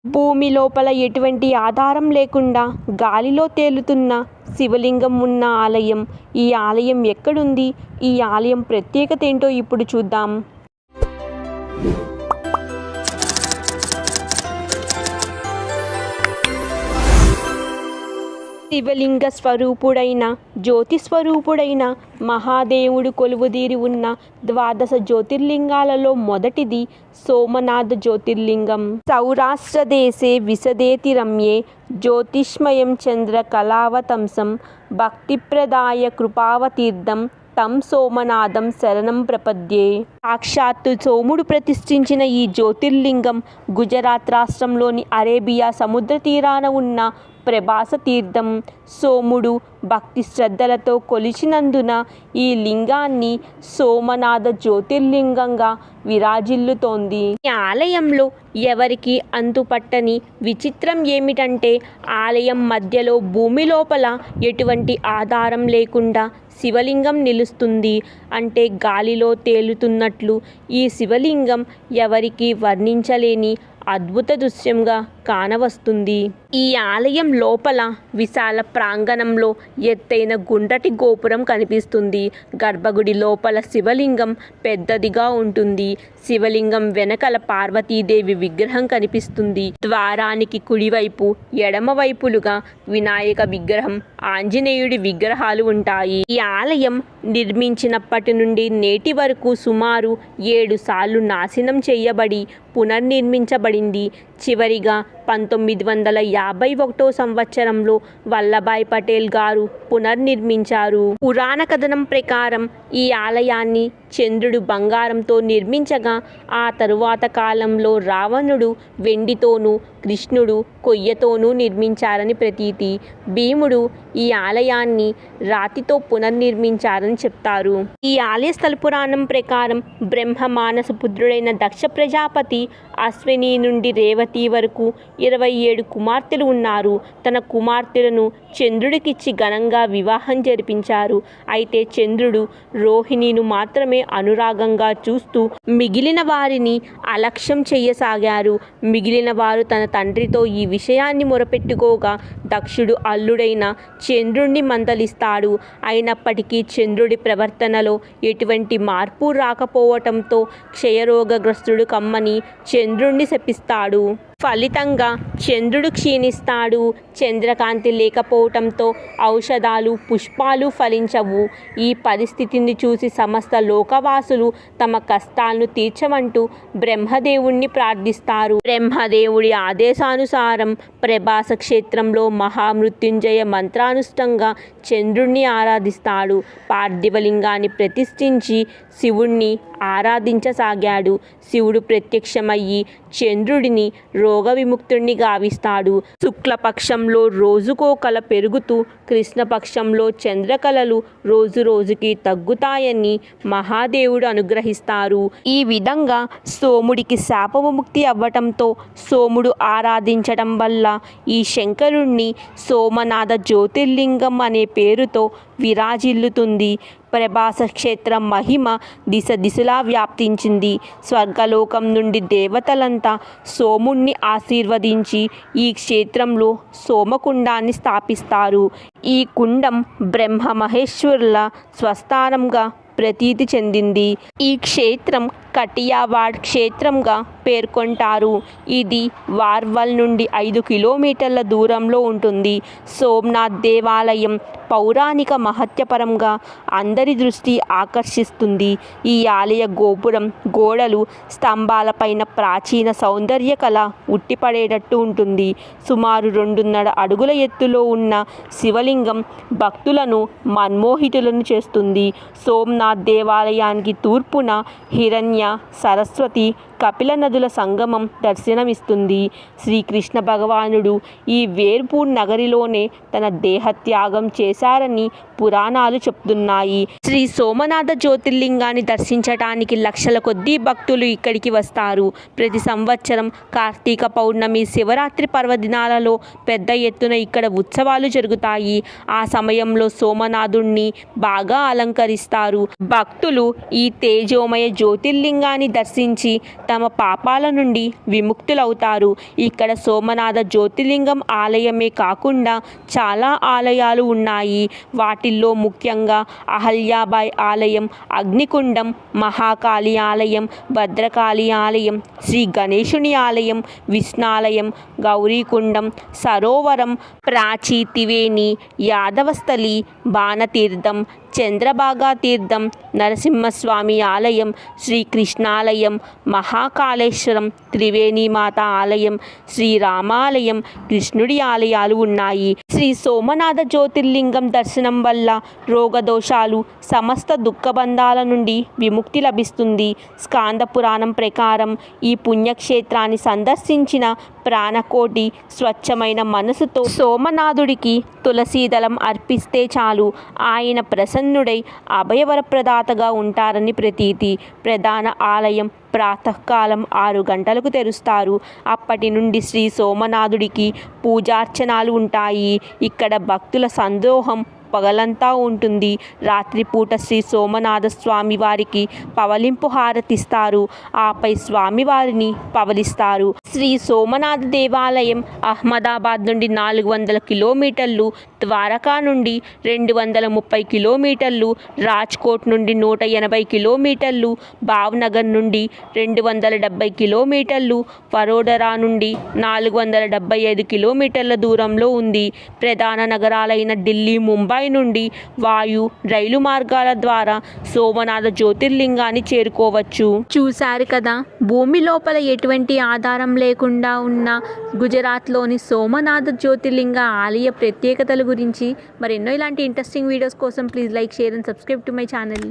భూమి లోపల ఎటువంటి ఆధారం లేకుండా గాలిలో తేలుతున్న శివలింగం ఉన్న ఆలయం. ఈ ఆలయం ఎక్కడుంది? ఈ ఆలయం ప్రత్యేకత ఏంటో ఇప్పుడు చూద్దాం. శివలింగ స్వరూపుడైన జ్యోతి స్వరూపుడైన మహాదేవుడు కొలువుదీరి ఉన్న ద్వాదశ జ్యోతిర్లింగాలలో మొదటిది సోమనాథ జ్యోతిర్లింగం. సౌరాష్ట్ర దేశే విశదేతి రమ్యే జ్యోతిష్మయం చంద్ర కళావతంసం భక్తిప్రదాయ కృపావతీర్థం తం సోమనాథం శరణం ప్రపద్యే. సాక్షాత్తు సోముడు ప్రతిష్ఠించిన ఈ జ్యోతిర్లింగం గుజరాత్ రాష్ట్రంలోని అరేబియా సముద్ర తీరాన ఉన్న ప్రభాస తీర్థం. సోముడు భక్తి శ్రద్ధలతో కొలిచినందున ఈ లింగాన్ని సోమనాథ జ్యోతిర్లింగంగా విరాజిల్లుతోంది. ఈ ఆలయంలో ఎవరికి అంతుపట్టని విచిత్రం ఏమిటంటే ఆలయం మధ్యలో భూమి లోపల ఎటువంటి ఆధారం లేకుండా శివలింగం నిలుస్తుంది. అంటే గాలిలో తేలుతున్నట్లు ఈ శివలింగం ఎవరికి వర్ణించలేని అద్భుత దృశ్యంగా కానవస్తుంది. ఈ ఆలయం లోపల విశాల ప్రాంగణంలో ఎత్తైన గుండ్రటి గోపురం కనిపిస్తుంది. గర్భగుడి లోపల శివలింగం పెద్దదిగా ఉంటుంది. శివలింగం వెనకల పార్వతీదేవి విగ్రహం కనిపిస్తుంది. ద్వారానికి కుడివైపు ఎడమవైపులుగా వినాయక విగ్రహం, ఆంజనేయుడి విగ్రహాలు ఉంటాయి. ఈ ఆలయం నిర్మించినప్పటి నుండి నేటి వరకు సుమారు 7 సార్లు నాశనం చేయబడి పునర్నిర్మించబడింది. చివరిగా 1951 సంవత్సరంలో వల్లభాయ్ పటేల్ గారు పునర్నిర్మించారు. పురాణ కథనం ప్రకారం ఈ ఆలయాన్ని చంద్రుడు బంగారంతో నిర్మించగా ఆ తరువాత కాలంలో రావణుడు వెండితోనూ, కృష్ణుడు కొయ్యతోనూ నిర్మించారని ప్రతీతి. భీముడు ఈ ఆలయాన్ని రాతితో పునర్నిర్మించారని చెప్తారు. ఈ ఆలయ స్థల పురాణం ప్రకారం బ్రహ్మ మానస పుత్రుడైన దక్ష ప్రజాపతి అశ్విని నుండి రేవతి వరకు 27 కుమార్తెలు ఉన్నారు. తన కుమార్తెలను చంద్రుడికిచ్చి ఘనంగా వివాహం జరిపించారు. అయితే చంద్రుడు రోహిణిను మాత్రమే అనురాగంగా చూస్తూ మిగిలిన వారిని అలక్ష్యం చేయసాగారు. మిగిలిన వారు తన తండ్రితో ఈ విషయాన్ని మొరపెట్టుకోగా దక్షుడు అల్లుడైన చంద్రుడిని మందలిస్తాడు. అయినప్పటికీ చంద్రుడి ప్రవర్తనలో ఎటువంటి మార్పు రాకపోవటంతో క్షయరోగగ్రస్తుడు కమ్మని చంద్రుడిని శపిస్తాడు. ఫలితంగా చంద్రుడు క్షీణిస్తాడు. చంద్రకాంతి లేకపోవటంతో ఔషధాలు, పుష్పాలు ఫలించవు. ఈ పరిస్థితిని చూసి సమస్త లోకవాసులు తమ కష్టాలను తీర్చమంటూ బ్రహ్మదేవుణ్ణి ప్రార్థిస్తారు. బ్రహ్మదేవుడి ఆదేశానుసారం ప్రభాస క్షేత్రంలో మహామృత్యుంజయ మంత్రానుష్ఠంగా చంద్రుణ్ణి ఆరాధిస్తాడు. పార్థివలింగాన్ని ప్రతిష్ఠించి శివుణ్ణి ఆరాధించసాగాడు. శివుడు ప్రత్యక్షమయ్యి చంద్రుడిని రోగ విముక్తుణ్ణి గావిస్తాడు. శుక్లపక్షంలో రోజుకో కళ పెరుగుతూ కృష్ణపక్షంలో చంద్రకళలు రోజు రోజుకి తగ్గుతాయని మహాదేవుడు అనుగ్రహిస్తారు. ఈ విధంగా సోముడికి శాప విముక్తి అవ్వటంతో సోముడు ఆరాధించటం వల్ల ఈ శంకరుణ్ణి సోమనాథ జ్యోతిర్లింగం అనే పేరుతో విరాజిల్లుతుంది. ప్రభాస క్షేత్రం మహిమ దిశ దిశలా వ్యాప్తించింది. స్వర్గలోకం నుండి దేవతలంతా సోముణ్ణి ఆశీర్వదించి ఈ క్షేత్రంలో సోమకుండాన్ని స్థాపిస్తారు. ఈ కుండం బ్రహ్మ మహేశ్వరుల స్వస్థానంగా ప్రతీతి చెందింది. ఈ క్షేత్రం కటియావాడ్ క్షేత్రంగా పేర్కొంటారు. ఇది వార్వల్ నుండి 5 కిలోమీటర్ల దూరంలో ఉంటుంది. సోమనాథ్ దేవాలయం పౌరాణిక మహత్యపరంగా అందరి దృష్టి ఆకర్షిస్తుంది. ఈ ఆలయ గోపురం, గోడలు, స్తంభాలపైన ప్రాచీన సౌందర్య కళ ఉట్టిపడేటట్టు ఉంటుంది. సుమారు 2.5 అడుగుల ఎత్తులో ఉన్న శివలింగం భక్తులను మన్మోహితులను చేస్తుంది. సోమనాథ్ దేవాలయానికి తూర్పున హిరణ్య, సరస్వతి, కపిల నదుల సంగమం దర్శనమిస్తుంది. శ్రీకృష్ణ భగవానుడు ఈ వేర్పూర్ నగరిలోనే తన దేహత్యాగం చేశారని పురాణాలు చెప్తున్నాయి. శ్రీ సోమనాథ జ్యోతిర్లింగాన్ని దర్శించటానికి లక్షల కొద్దీ భక్తులు ఇక్కడికి వస్తారు. ప్రతి సంవత్సరం కార్తీక పౌర్ణమి, శివరాత్రి పర్వదినాలలో పెద్ద ఎత్తున ఇక్కడ ఉత్సవాలు జరుగుతాయి. ఆ సమయంలో సోమనాథుణ్ణి బాగా అలంకరిస్తారు. భక్తులు ఈ తేజోమయ జ్యోతిర్లింగాన్ని దర్శించి తమ తమ పాపాల నుండి విముక్తులవుతారు. ఇక్కడ సోమనాథ జ్యోతిర్లింగం ఆలయమే కాకుండా చాలా ఆలయాలు ఉన్నాయి. వాటిల్లో ముఖ్యంగా అహల్యాబాయి ఆలయం, అగ్నికుండం, మహాకాళి ఆలయం, భద్రకాళి ఆలయం, శ్రీ గణేశుని ఆలయం, విష్ణాలయం, గౌరీకుండం, సరోవరం, ప్రాచీ త్రివేణి, యాదవస్థలి, బాణతీర్థం, చంద్రభాగా తీర్థం, నరసింహస్వామి ఆలయం, శ్రీకృష్ణాలయం, మహాకాళేశ్వరం, త్రివేణీమాత ఆలయం, శ్రీరామాలయం, కృష్ణుడి ఆలయాలు ఉన్నాయి. శ్రీ సోమనాథ జ్యోతిర్లింగం దర్శనం వల్ల రోగదోషాలు, సమస్త దుఃఖబంధాల నుండి విముక్తి లభిస్తుంది. స్కాంద పురాణం ప్రకారం ఈ పుణ్యక్షేత్రాన్ని సందర్శించిన ప్రాణకోటి స్వచ్ఛమైన మనసుతో సోమనాథుడికి తులసీదళం అర్పిస్తే చాలు, ఆయన ప్రసన్నుడై అభయవరప్రదాతగా ఉంటారని ప్రతీతి. ప్రధాన ఆలయం ప్రాతకాలం 6 గంటలకు తెరుస్తారు. అప్పటి నుండి శ్రీ సోమనాథుడికి పూజార్చనాలు ఉంటాయి. ఇక్కడ భక్తుల సందోహం పగలంతా ఉంటుంది. రాత్రిపూట శ్రీ సోమనాథ స్వామి వారికి పవలింపు హారతిస్తారు. ఆపై స్వామివారిని పవలిస్తారు. శ్రీ సోమనాథ దేవాలయం అహ్మదాబాద్ నుండి 400 కిలోమీటర్లు, ద్వారకా నుండి 230 కిలోమీటర్లు, రాజ్కోట్ నుండి 180 కిలోమీటర్లు, భావ్నగర్ నుండి 270 కిలోమీటర్లు, వడోదరా నుండి 475 కిలోమీటర్ల దూరంలో ఉంది. ప్రధాన నగరాలైన ఢిల్లీ, ముంబై నుండి వాయు, రైలు మార్గాల ద్వారా సోమనాథ జ్యోతిర్లింగాన్ని చేరుకోవచ్చు. చూశారు కదా, భూమి లోపల ఎటువంటి ఆధారం లేకుండా ఉన్న గుజరాత్లోని సోమనాథ జ్యోతిర్లింగ ఆలయ ప్రత్యేకతల గురించి. మరెన్నో ఇలాంటి ఇంట్రెస్టింగ్ వీడియోస్ కోసం please like, share and subscribe to my channel.